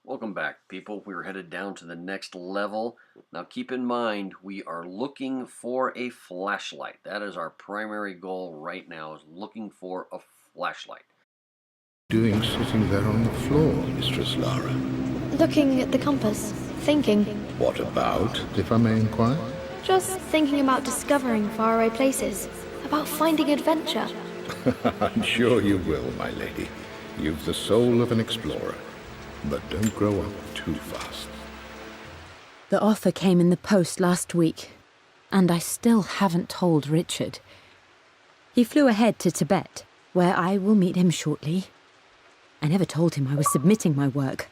Welcome back, people. We're headed down to the next level. Now keep in mind, we are looking for a flashlight. That is our primary goal right now, is looking for a flashlight. Doing sitting there on the floor, Mistress Lara? Looking at the compass, thinking. What about, if I may inquire? Just thinking about discovering faraway places, about finding adventure. I'm sure you will, my lady. You've the soul of an explorer. But don't grow up too fast. The offer came in the post last week, and I still haven't told Richard. He flew ahead to Tibet, where I will meet him shortly. I never told him I was submitting my work.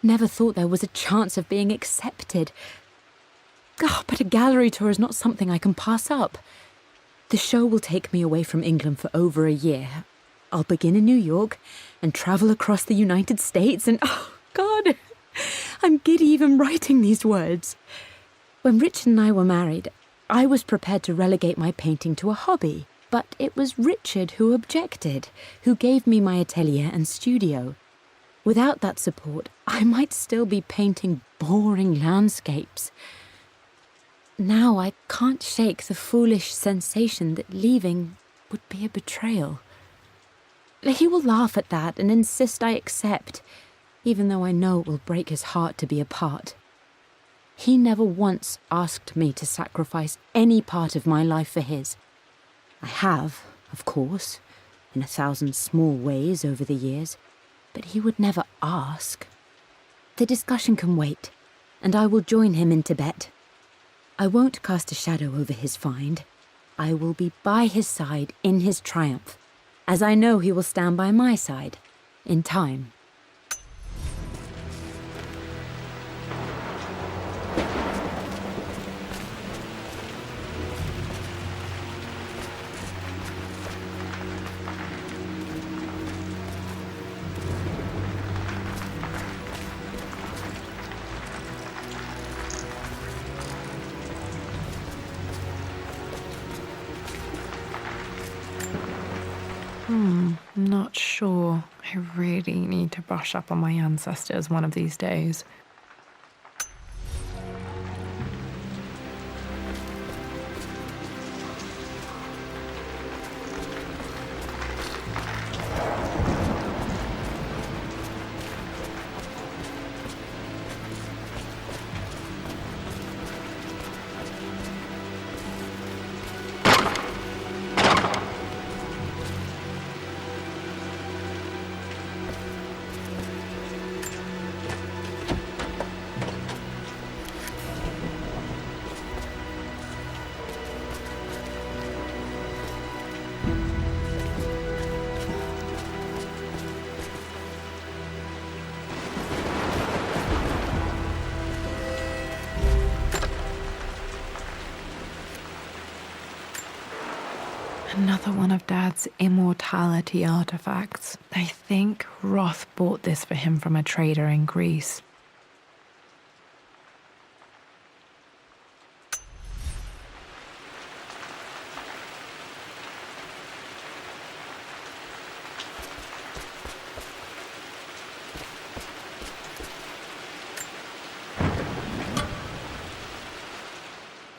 Never thought there was a chance of being accepted. But a gallery tour is not something I can pass up. The show will take me away from England for over a year. I'll begin in New York and travel across the United States and, oh, God, I'm giddy even writing these words. When Richard and I were married, I was prepared to relegate my painting to a hobby, but it was Richard who objected, who gave me my atelier and studio. Without that support, I might still be painting boring landscapes. Now I can't shake the foolish sensation that leaving would be a betrayal. He will laugh at that and insist I accept, even though I know it will break his heart to be apart. He never once asked me to sacrifice any part of my life for his. I have, of course, in 1,000 small ways over the years, but he would never ask. The discussion can wait, and I will join him in Tibet. I won't cast a shadow over his find. I will be by his side in his triumph, as I know he will stand by my side, in time. Not sure. I really need to brush up on my ancestors one of these days. Another one of Dad's immortality artifacts. I think Roth bought this for him from a trader in Greece.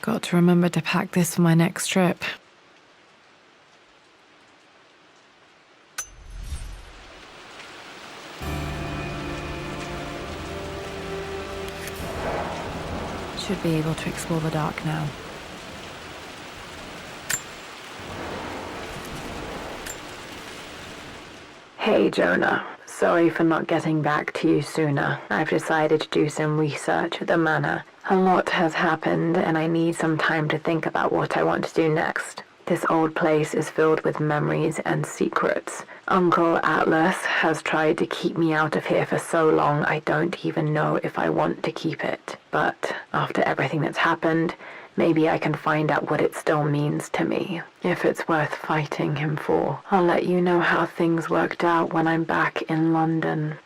Got to remember to pack this for my next trip. Should be able to explore the dark now. Hey Jonah, sorry for not getting back to you sooner. I've decided to do some research at the manor. A lot has happened and I need some time to think about what I want to do next. This old place is filled with memories and secrets. Uncle Atlas has tried to keep me out of here for so long I don't even know if I want to keep it. But after everything that's happened, maybe I can find out what it still means to me. If it's worth fighting him for. I'll let you know how things worked out when I'm back in London.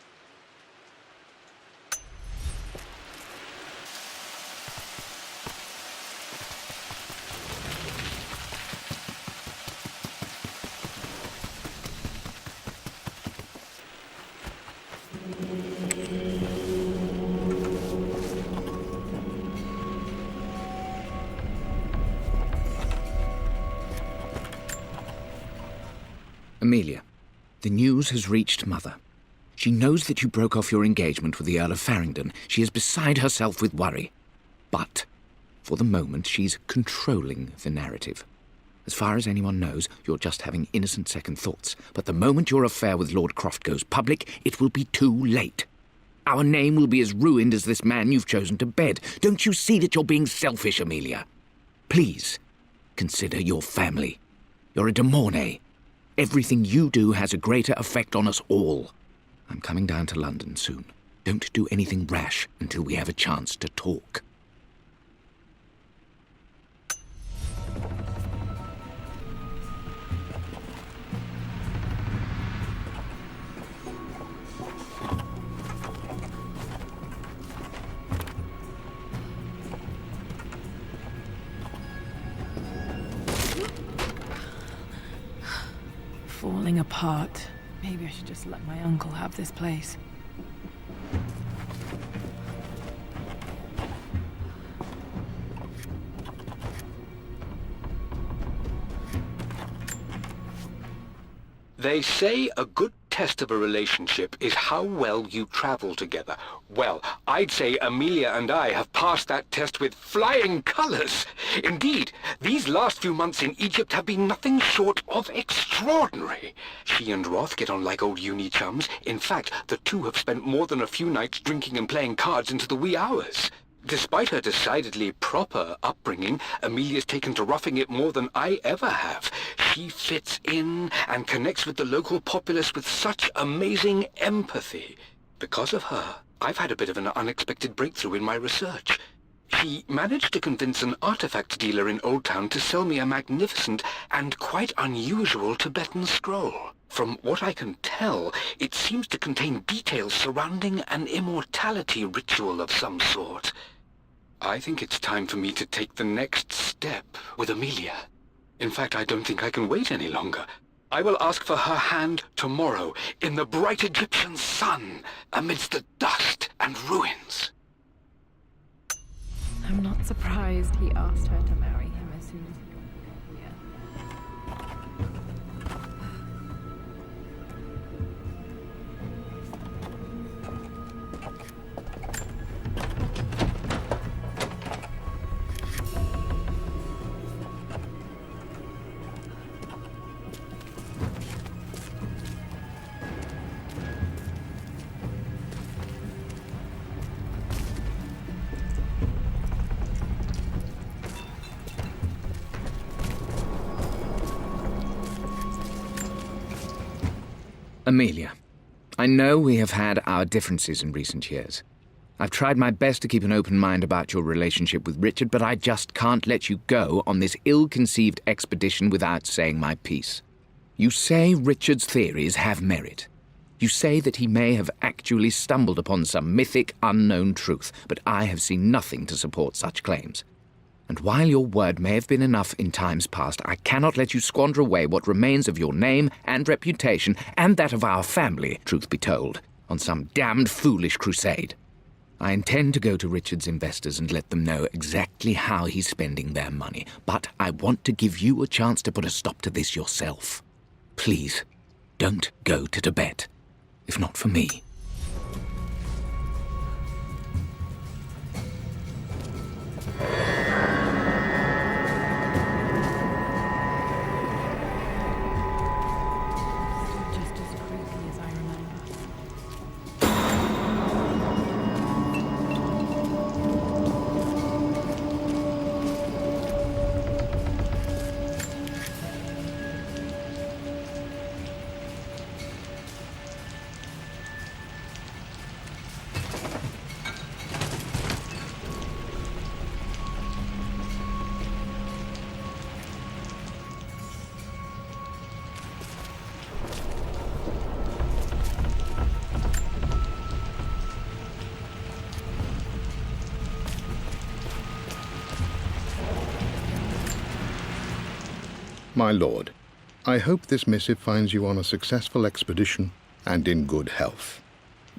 Amelia, the news has reached Mother. She knows that you broke off your engagement with the Earl of Farringdon. She is beside herself with worry. But, for the moment, she's controlling the narrative. As far as anyone knows, you're just having innocent second thoughts. But the moment your affair with Lord Croft goes public, it will be too late. Our name will be as ruined as this man you've chosen to bed. Don't you see that you're being selfish, Amelia? Please, consider your family. You're a de Mornay. Everything you do has a greater effect on us all. I'm coming down to London soon. Don't do anything rash until we have a chance to talk. Falling apart. Maybe I should just let my uncle have this place. They say a good test of a relationship is how well you travel together. Well, I'd say Amelia and I have passed that test with flying colors. Indeed, these last few months in Egypt have been nothing short of extraordinary. She and Roth get on like old uni chums. In fact, the two have spent more than a few nights drinking and playing cards into the wee hours. Despite her decidedly proper upbringing, Amelia's taken to roughing it more than I ever have. She fits in and connects with the local populace with such amazing empathy. Because of her, I've had a bit of an unexpected breakthrough in my research. She managed to convince an artifact dealer in Old Town to sell me a magnificent and quite unusual Tibetan scroll. From what I can tell, it seems to contain details surrounding an immortality ritual of some sort. I think it's time for me to take the next step with Amelia. In fact, I don't think I can wait any longer. I will ask for her hand tomorrow in the bright Egyptian sun amidst the dust and ruins. I'm not surprised he asked her to marry him as soon as he got here. Amelia, I know we have had our differences in recent years. I've tried my best to keep an open mind about your relationship with Richard, but I just can't let you go on this ill-conceived expedition without saying my piece. You say Richard's theories have merit. You say that he may have actually stumbled upon some mythic, unknown truth, but I have seen nothing to support such claims. And while your word may have been enough in times past, I cannot let you squander away what remains of your name and reputation, and that of our family, truth be told, on some damned foolish crusade. I intend to go to Richard's investors and let them know exactly how he's spending their money, but I want to give you a chance to put a stop to this yourself. Please, don't go to Tibet, if not for me. Just as creepy as I remember. My lord, I hope this missive finds you on a successful expedition and in good health.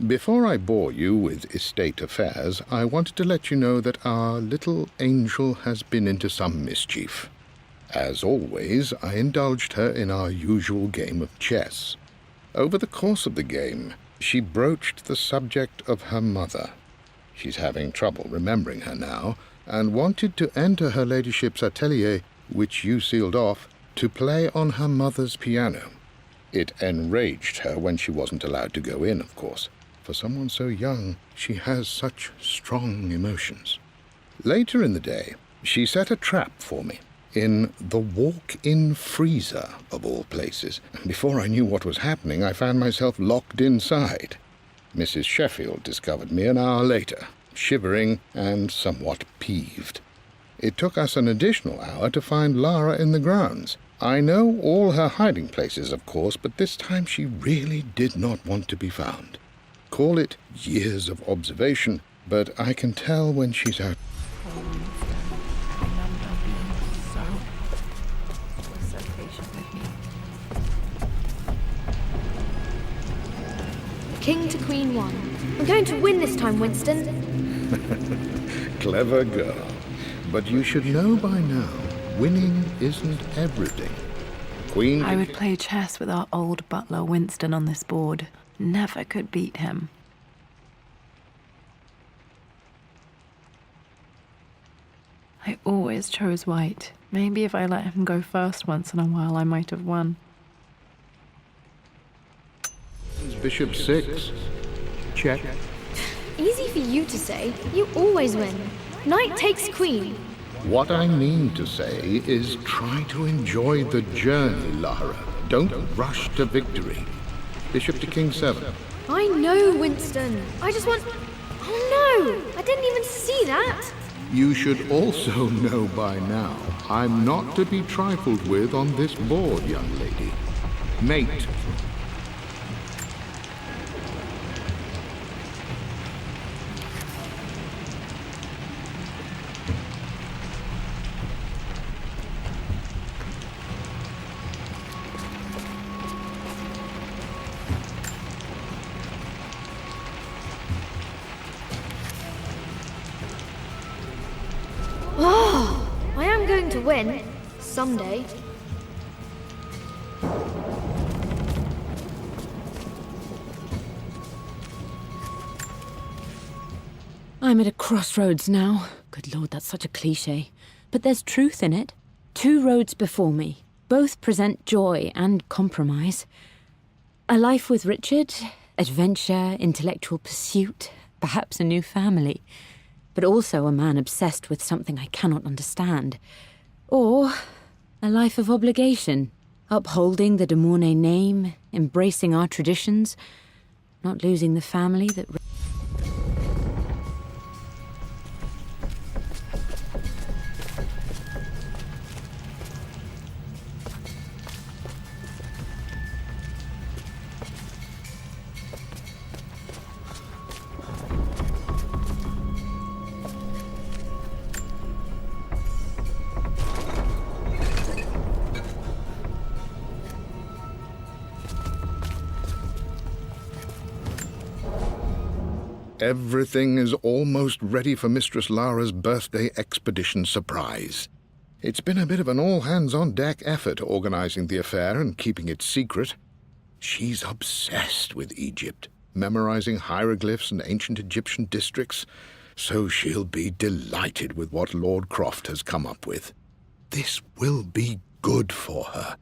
Before I bore you with estate affairs, I wanted to let you know that our little angel has been into some mischief. As always, I indulged her in our usual game of chess. Over the course of the game, she broached the subject of her mother. She's having trouble remembering her now, and wanted to enter her ladyship's atelier, which you sealed off, to play on her mother's piano. It enraged her when she wasn't allowed to go in, of course. For someone so young, she has such strong emotions. Later in the day, she set a trap for me in the walk-in freezer, of all places. Before I knew what was happening, I found myself locked inside. Mrs. Sheffield discovered me an hour later, shivering and somewhat peeved. It took us an additional hour to find Lara in the grounds. I know all her hiding places, of course, but this time she really did not want to be found. Call it years of observation, but I can tell when she's out. King to Queen 1. I'm going to win this time, Winston. Clever girl. But you should know by now, winning isn't everything. Queen... I would play chess with our old butler Winston on this board. Never could beat him. I always chose white. Maybe if I let him go first once in a while, I might have won. Bishop 6. Check. Easy for you to say. You always win. Knight takes queen. What I mean to say is try to enjoy the journey, Lara. Don't rush to victory. Bishop to King 7. I know, Winston. I just want... Oh no! I didn't even see that. You should also know by now, I'm not to be trifled with on this board, young lady. Mate. Oh, I am going to win. Someday. I'm at a crossroads now. Good Lord, that's such a cliché. But there's truth in it. 2 roads before me. Both present joy and compromise. A life with Richard, adventure, intellectual pursuit, perhaps a new family. But also a man obsessed with something I cannot understand. Or a life of obligation, upholding the de Mornay name, embracing our traditions, not losing the family that... Everything is almost ready for Mistress Lara's birthday expedition surprise. It's been a bit of an all-hands-on-deck effort organizing the affair and keeping it secret. She's obsessed with Egypt, memorizing hieroglyphs and ancient Egyptian districts, so she'll be delighted with what Lord Croft has come up with. This will be good for her.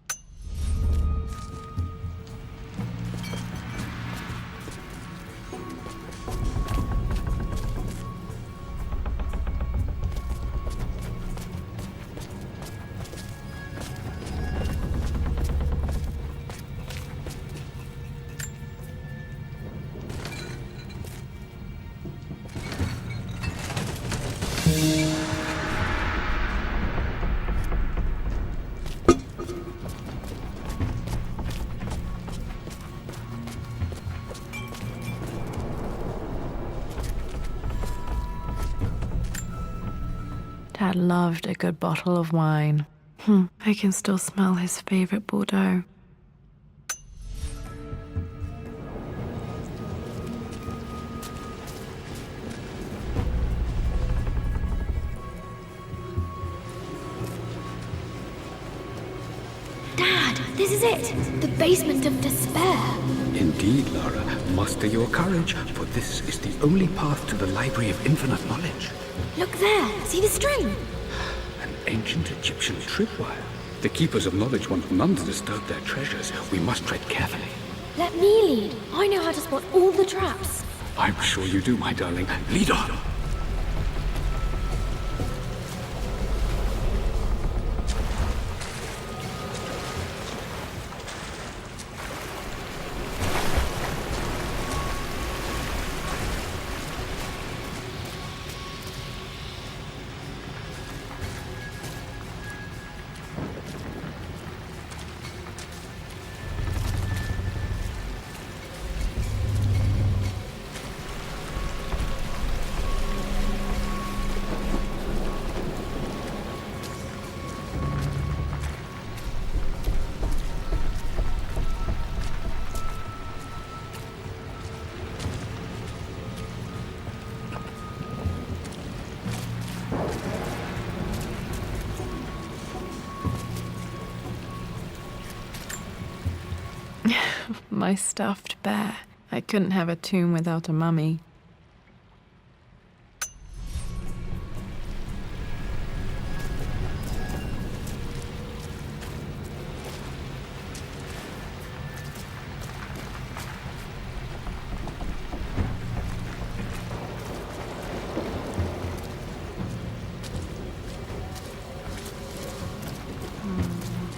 Dad loved a good bottle of wine. I can still smell his favorite Bordeaux. This is it! The basement of despair! Indeed, Lara. Muster your courage, for this is the only path to the Library of Infinite Knowledge. Look there! See the string? An ancient Egyptian tripwire. The Keepers of Knowledge want none to disturb their treasures. We must tread carefully. Let me lead. I know how to spot all the traps. I'm sure you do, my darling. Lead on! My stuffed bear. I couldn't have a tomb without a mummy.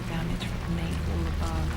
Damage from naval above.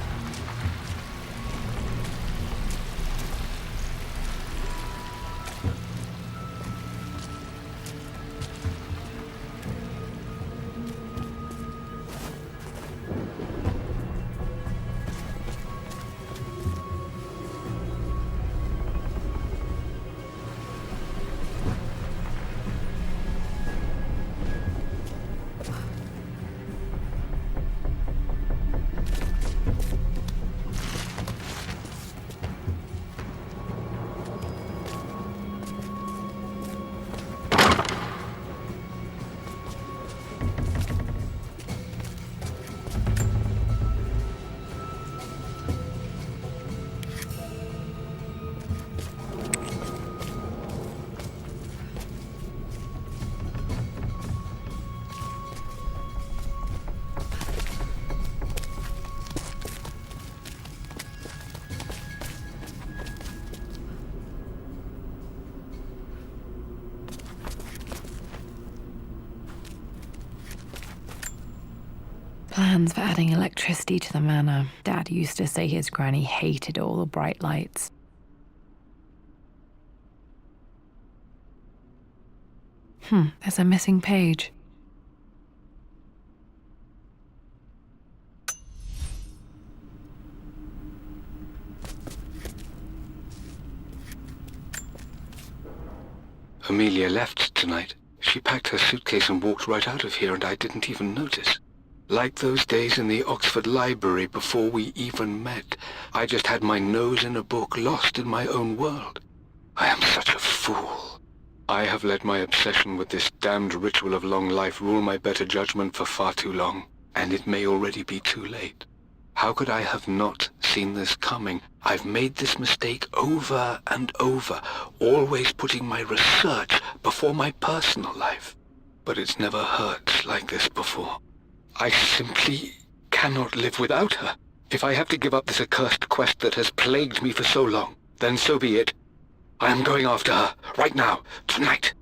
Plans for adding electricity to the manor. Dad used to say his granny hated all the bright lights. There's a missing page. Amelia left tonight. She packed her suitcase and walked right out of here, and I didn't even notice. Like those days in the Oxford Library before we even met. I just had my nose in a book, lost in my own world. I am such a fool. I have let my obsession with this damned ritual of long life rule my better judgment for far too long, and it may already be too late. How could I have not seen this coming? I've made this mistake over and over, always putting my research before my personal life. But it's never hurt like this before. I simply cannot live without her. If I have to give up this accursed quest that has plagued me for so long, then so be it. I am going after her, right now, tonight.